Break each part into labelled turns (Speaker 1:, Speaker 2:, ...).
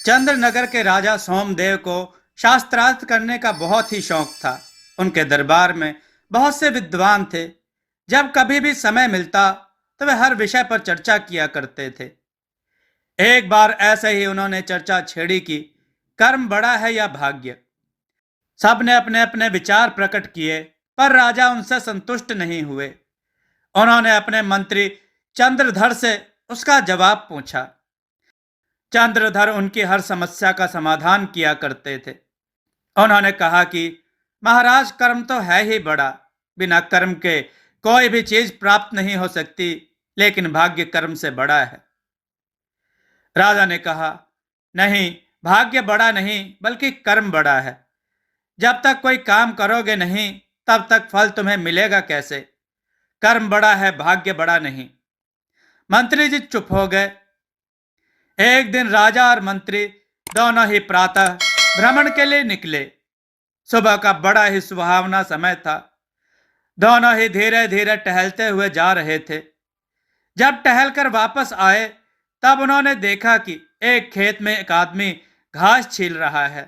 Speaker 1: चंद्रनगर के राजा सोमदेव को शास्त्रार्थ करने का बहुत ही शौक था। उनके दरबार में बहुत से विद्वान थे। जब कभी भी समय मिलता तो वे हर विषय पर चर्चा किया करते थे। एक बार ऐसे ही उन्होंने चर्चा छेड़ी कि कर्म बड़ा है या भाग्य। सब ने अपने अपने विचार प्रकट किए, पर राजा उनसे संतुष्ट नहीं हुए। उन्होंने अपने मंत्री चंद्रधर से उसका जवाब पूछा। चंद्रधर उनकी हर समस्या का समाधान किया करते थे। उन्होंने कहा कि महाराज, कर्म तो है ही बड़ा। बिना कर्म के कोई भी चीज प्राप्त नहीं हो सकती, लेकिन भाग्य कर्म से बड़ा है। राजा ने कहा, नहीं, भाग्य बड़ा नहीं बल्कि कर्म बड़ा है। जब तक कोई काम करोगे नहीं, तब तक फल तुम्हें मिलेगा कैसे? कर्म बड़ा है, भाग्य बड़ा नहीं। मंत्री जी चुप हो गए। एक दिन राजा और मंत्री दोनों ही प्रातः भ्रमण के लिए निकले। सुबह का बड़ा ही सुहावना समय था। दोनों ही धीरे धीरे टहलते हुए जा रहे थे। जब टहलकर वापस आए, तब उन्होंने देखा कि एक खेत में एक आदमी घास छील रहा है।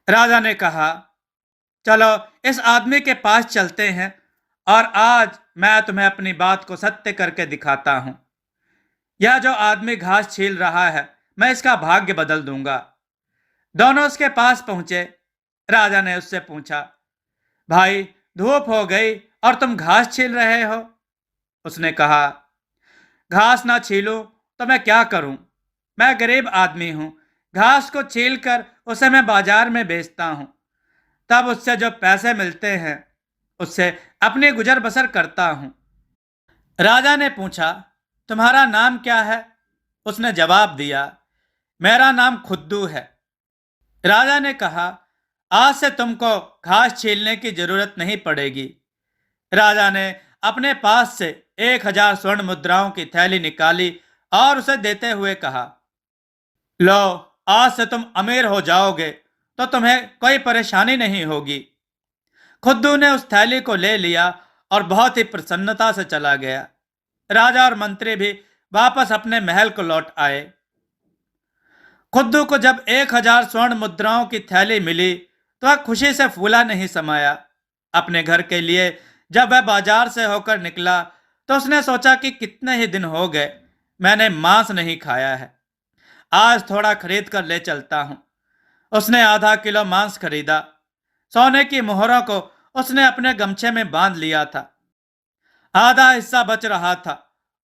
Speaker 1: राजा ने कहा, चलो इस आदमी के पास चलते हैं और आज मैं तुम्हें अपनी बात को सत्य करके दिखाता हूं। यह जो आदमी घास छील रहा है, मैं इसका भाग्य बदल दूंगा। दोनों उसके पास पहुंचे। राजा ने उससे पूछा, भाई, धूप हो गई और तुम घास छील रहे हो? उसने कहा, घास ना छीलूं तो मैं क्या करूं? मैं गरीब आदमी हूं। घास को छील कर उसे मैं बाजार में बेचता हूं। तब उससे जो पैसे मिलते हैं, उससे अपनी गुजर बसर करता हूं। राजा ने पूछा, तुम्हारा नाम क्या है? उसने जवाब दिया, मेरा नाम खुद्दू है। राजा ने कहा, आज से तुमको घास छीलने की जरूरत नहीं पड़ेगी। राजा ने अपने पास से 1,000 स्वर्ण मुद्राओं की थैली निकाली और उसे देते हुए कहा, लो, आज से तुम अमीर हो जाओगे तो तुम्हें कोई परेशानी नहीं होगी। खुद्दू ने उस थैली को ले लिया और बहुत ही प्रसन्नता से चला गया। राजा और मंत्री भी वापस अपने महल को लौट आए। खुद्दू को जब 1,000 स्वर्ण मुद्राओं की थैली मिली तो वह खुशी से फूला नहीं समाया। अपने घर के लिए जब वह बाजार से होकर निकला तो उसने सोचा कि कितने ही दिन हो गए मैंने मांस नहीं खाया है। आज थोड़ा खरीद कर ले चलता हूं। उसने आधा किलो मांस खरीदा। सोने की मोहरों को उसने अपने गमछे में बांध लिया था। आधा हिस्सा बच रहा था।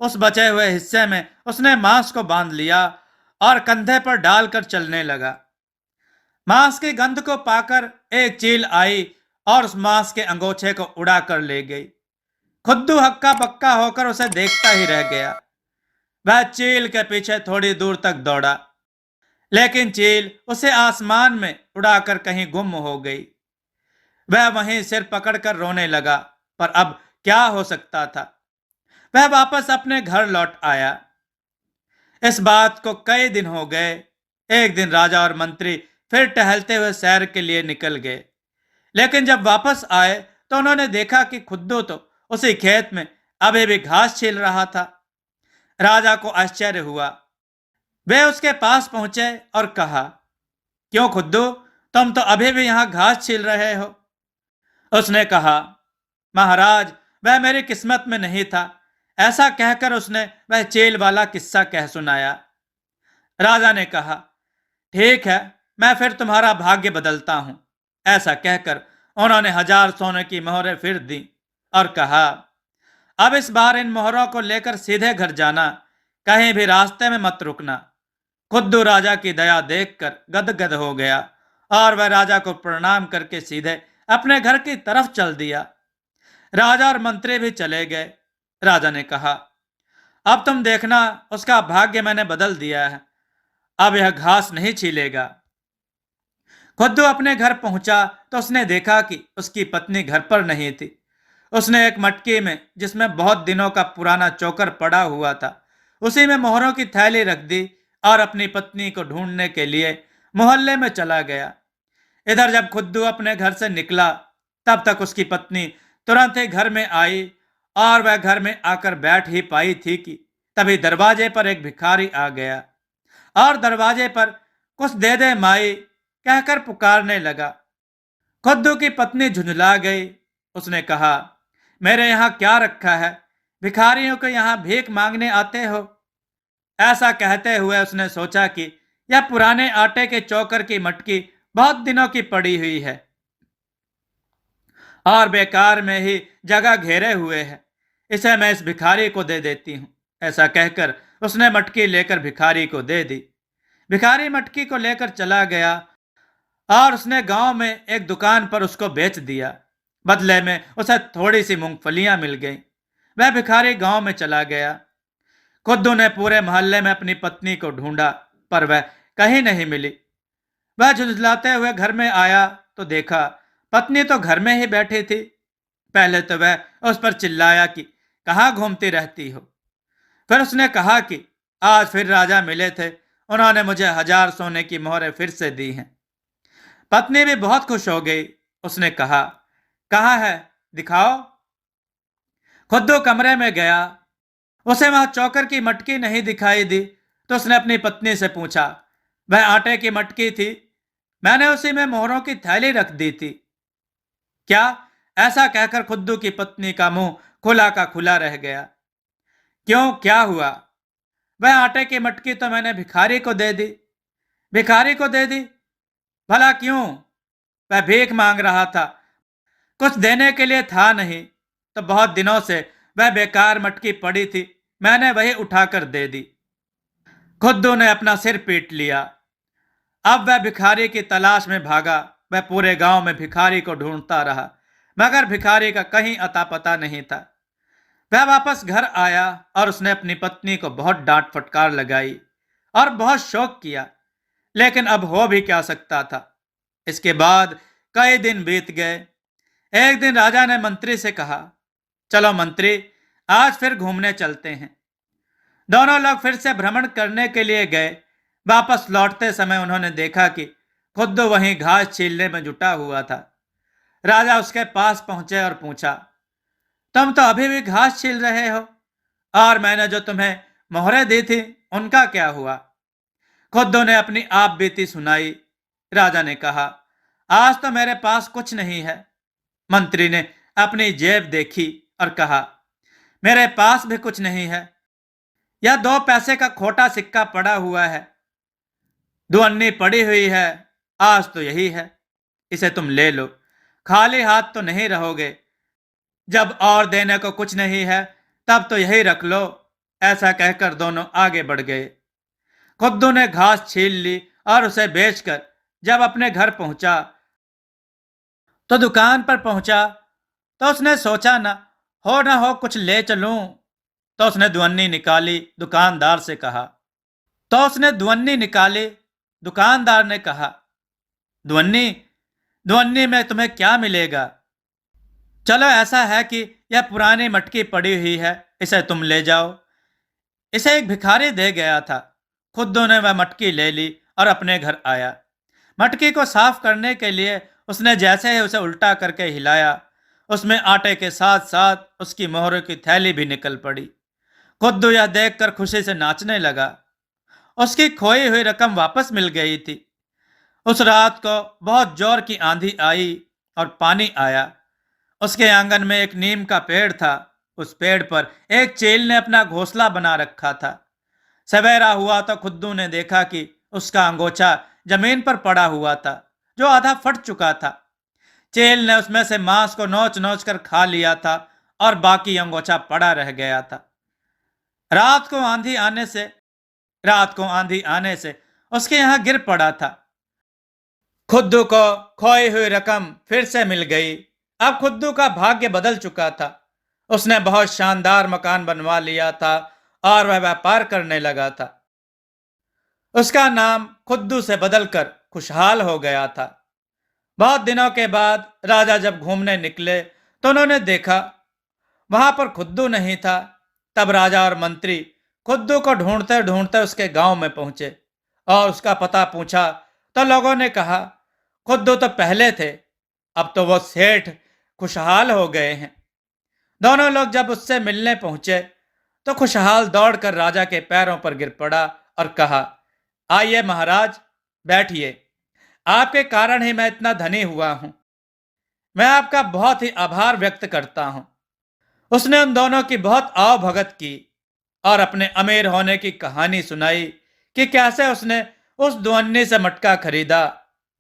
Speaker 1: उस बचे हुए हिस्से में उसने मांस को बांध लिया और कंधे पर डालकर चलने लगा। मांस की गंध को पाकर एक चील आई और उस मांस के अंगोछे को उड़ा कर ले गई। खुद्दू हक्का बक्का होकर उसे देखता ही रह गया। वह चील के पीछे थोड़ी दूर तक दौड़ा, लेकिन चील उसे आसमान में उड़ाकर कहीं गुम हो गई। वह वहीं सिर पकड़कर रोने लगा, पर अब क्या हो सकता था। वह वापस अपने घर लौट आया। इस बात को कई दिन हो गए। एक दिन राजा और मंत्री फिर टहलते हुए सैर के लिए निकल गए, लेकिन जब वापस आए तो उन्होंने देखा कि खुद्दू तो उसी खेत में अभी भी घास छील रहा था। राजा को आश्चर्य हुआ। वे उसके पास पहुंचे और कहा, क्यों खुद्दू, तुम तो अभी भी यहां घास छील रहे हो? उसने कहा, महाराज, वह मेरी किस्मत में नहीं था। ऐसा कहकर उसने वह चील वाला किस्सा कह सुनाया। राजा ने कहा, ठीक है, मैं फिर तुम्हारा भाग्य बदलता हूं। ऐसा कहकर उन्होंने 1,000 सोने की मोहरें फिर दी और कहा, अब इस बार इन मोहरों को लेकर सीधे घर जाना, कहीं भी रास्ते में मत रुकना। खुद्दू राजा की दया देखकर गदगद हो गया और वह राजा को प्रणाम करके सीधे अपने घर की तरफ चल दिया। राजा और मंत्री भी चले गए। राजा ने कहा, अब तुम देखना, उसका भाग्य मैंने बदल दिया है। अब यह घास नहीं छीलेगा। खुद्दू अपने घर पहुंचा तो उसने देखा कि उसकी पत्नी घर पर नहीं थी। उसने एक मटकी में, जिसमें बहुत दिनों का पुराना चोकर पड़ा हुआ था, उसी में मोहरों की थैली रख दी और अपनी पत्नी को ढूंढने के लिए मोहल्ले में चला गया। इधर जब खुद्दू अपने घर से निकला, तब तक उसकी पत्नी तुरंत ही घर में आई और वह घर में आकर बैठ ही पाई थी कि तभी दरवाजे पर एक भिखारी आ गया और दरवाजे पर कुछ दे दे माई कहकर पुकारने लगा। खुद्दू की पत्नी झुंझला गई। उसने कहा, मेरे यहाँ क्या रखा है, भिखारियों को यहाँ भीख मांगने आते हो। ऐसा कहते हुए उसने सोचा कि यह पुराने आटे के चोकर की मटकी बहुत दिनों की पड़ी हुई है और बेकार में ही जगह घेरे हुए है, इसे मैं इस भिखारी को दे देती हूँ। ऐसा कहकर उसने मटकी लेकर भिखारी को दे दी। भिखारी मटकी को लेकर चला गया और उसने गांव में एक दुकान पर उसको बेच दिया। बदले में उसे थोड़ी सी मूंगफलियां मिल गईं। वह भिखारी गांव में चला गया। खुद्दू ने पूरे मोहल्ले में अपनी पत्नी को ढूंढा, पर वह कहीं नहीं मिली। वह झुंझलाते हुए घर में आया तो देखा पत्नी तो घर में ही बैठी थी। पहले तो वह उस पर चिल्लाया कि कहाँ घूमती रहती हो। फिर उसने कहा कि आज फिर राजा मिले थे, उन्होंने मुझे 1000 सोने की मोहरें फिर से दी हैं। पत्नी भी बहुत खुश हो गई। उसने कहा, कहाँ है, दिखाओ। खुद्दू कमरे में गया। उसे वहां चौकर की मटकी नहीं दिखाई दी तो उसने अपनी पत्नी से पूछा, वह आटे की मटकी थी, मैंने उसी में मोहरों की थैली रख दी थी क्या। ऐसा कहकर खुद्दू की पत्नी का मुंह खुला का खुला रह गया। क्यों, क्या हुआ। वह आटे की मटकी तो मैंने भिखारी को दे दी। भिखारी को दे दी, भला क्यों। वह भीख मांग रहा था, कुछ देने के लिए था नहीं, तो बहुत दिनों से वह बेकार मटकी पड़ी थी, मैंने वही उठाकर दे दी। खुद्दू ने अपना सिर पीट लिया। अब वह भिखारी की तलाश में भागा। वह पूरे गांव में भिखारी को ढूंढता रहा, मगर भिखारी का कहीं अता पता नहीं था। वह वापस घर आया और उसने अपनी पत्नी को बहुत डांट फटकार लगाई और बहुत शोक किया, लेकिन अब हो भी क्या सकता था। इसके बाद कई दिन बीत गए। एक दिन राजा ने मंत्री से कहा, चलो मंत्री, आज फिर घूमने चलते हैं। दोनों लोग फिर से भ्रमण करने के लिए गए। वापस लौटते समय उन्होंने देखा कि खुद्दू वहीं घास छीलने में जुटा हुआ था। राजा उसके पास पहुंचे और पूछा, तुम तो अभी भी घास छील रहे हो, और मैंने जो तुम्हें मोहरें दी थी उनका क्या हुआ। खुद्दू ने अपनी आप बीती सुनाई। राजा ने कहा, आज तो मेरे पास कुछ नहीं है। मंत्री ने अपनी जेब देखी और कहा, मेरे पास भी कुछ नहीं है, यह 2 पैसे का खोटा सिक्का पड़ा हुआ है, दुअन्नी पड़ी हुई है, आज तो यही है, इसे तुम ले लो, खाली हाथ तो नहीं रहोगे। जब और देने को कुछ नहीं है तब तो यही रख लो। ऐसा कहकर दोनों आगे बढ़ गए। खुद्दू ने घास छील ली और उसे बेचकर जब अपने घर पहुंचा तो दुकान पर पहुंचा तो उसने सोचा, ना हो कुछ ले चलूं। तो उसने दुअन्नी निकाली, दुकानदार से कहा। दुकानदार ने कहा, दुअन्नी, दुअन्नी में तुम्हें क्या मिलेगा। चलो, ऐसा है कि यह पुरानी मटकी पड़ी हुई है, इसे तुम ले जाओ। इसे एक भिखारी दे गया था। खुद्दू ने वह मटकी ले ली और अपने घर आया। मटकी को साफ करने के लिए उसने जैसे ही उसे उल्टा करके हिलाया, उसमें आटे के साथ साथ उसकी मोहरों की थैली भी निकल पड़ी। खुद्दू यह देखकर खुशी से नाचने लगा। उसकी खोई हुई रकम वापस मिल गई थी। उस रात को बहुत जोर की आंधी आई और पानी आया। उसके आंगन में एक नीम का पेड़ था। उस पेड़ पर एक चील ने अपना घोंसला बना रखा था। सवेरा हुआ तो खुद्दू ने देखा कि उसका अंगोछा जमीन पर पड़ा हुआ था, जो आधा फट चुका था। चील ने उसमें से मांस को नोच नोच कर खा लिया था और बाकी अंगोछा पड़ा रह गया था। रात को आंधी आने से उसके यहाँ गिर पड़ा था। खुद्दू को खोई हुई रकम फिर से मिल गई। अब खुद्दू का भाग्य बदल चुका था। उसने बहुत शानदार मकान बनवा लिया था और वह व्यापार करने लगा था। उसका नाम खुद्दू से बदलकर खुशहाल हो गया था। बहुत दिनों के बाद राजा जब घूमने निकले तो उन्होंने देखा वहां पर खुद्दू नहीं था। तब राजा और मंत्री खुद्दू को ढूंढते ढूंढते उसके गांव में पहुंचे और उसका पता पूछा तो लोगों ने कहा, खुद्दू तो पहले थे, अब तो वो सेठ खुशहाल हो गए हैं। दोनों लोग जब उससे मिलने पहुंचे तो खुशहाल दौड़कर राजा के पैरों पर गिर पड़ा और कहा, आइए महाराज, बैठिए। आपके कारण ही मैं इतना धनी हुआ हूं। मैं आपका बहुत ही आभार व्यक्त करता हूं। उसने उन दोनों की बहुत आवभगत की और अपने अमीर होने की कहानी सुनाई कि कैसे उसने उस दुअन्नी से मटका खरीदा।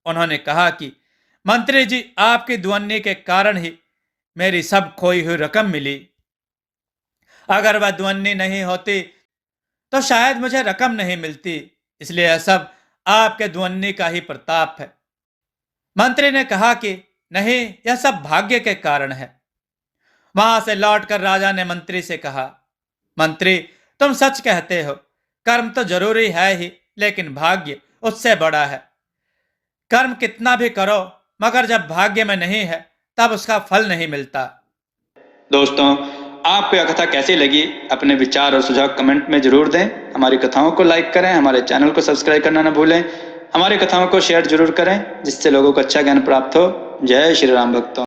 Speaker 1: उन्होंने कहा कि मंत्री जी, आपकी दुअन्नी के कारण ही मेरी सब खोई हुई रकम मिली। अगर वह दुअन्नी नहीं होती तो शायद मुझे रकम नहीं मिलती। इसलिए यह सब आपके दुअन्नी का ही प्रताप है। मंत्री ने कहा कि नहीं, यह सब भाग्य के कारण है। वहां से लौटकर राजा ने मंत्री से कहा, मंत्री, तुम सच कहते हो। कर्म तो जरूरी है ही, लेकिन भाग्य उससे बड़ा है। कर्म कितना भी करो, मगर जब भाग्य में नहीं है तब उसका फल नहीं मिलता। दोस्तों, आपको यह कथा कैसी लगी? अपने विचार और सुझाव कमेंट में जरूर दें। हमारी कथाओं को लाइक करें, हमारे चैनल को सब्सक्राइब करना न भूलें। हमारी कथाओं को शेयर जरूर करें, जिससे लोगों को अच्छा ज्ञान प्राप्त हो। जय श्री राम भक्तों।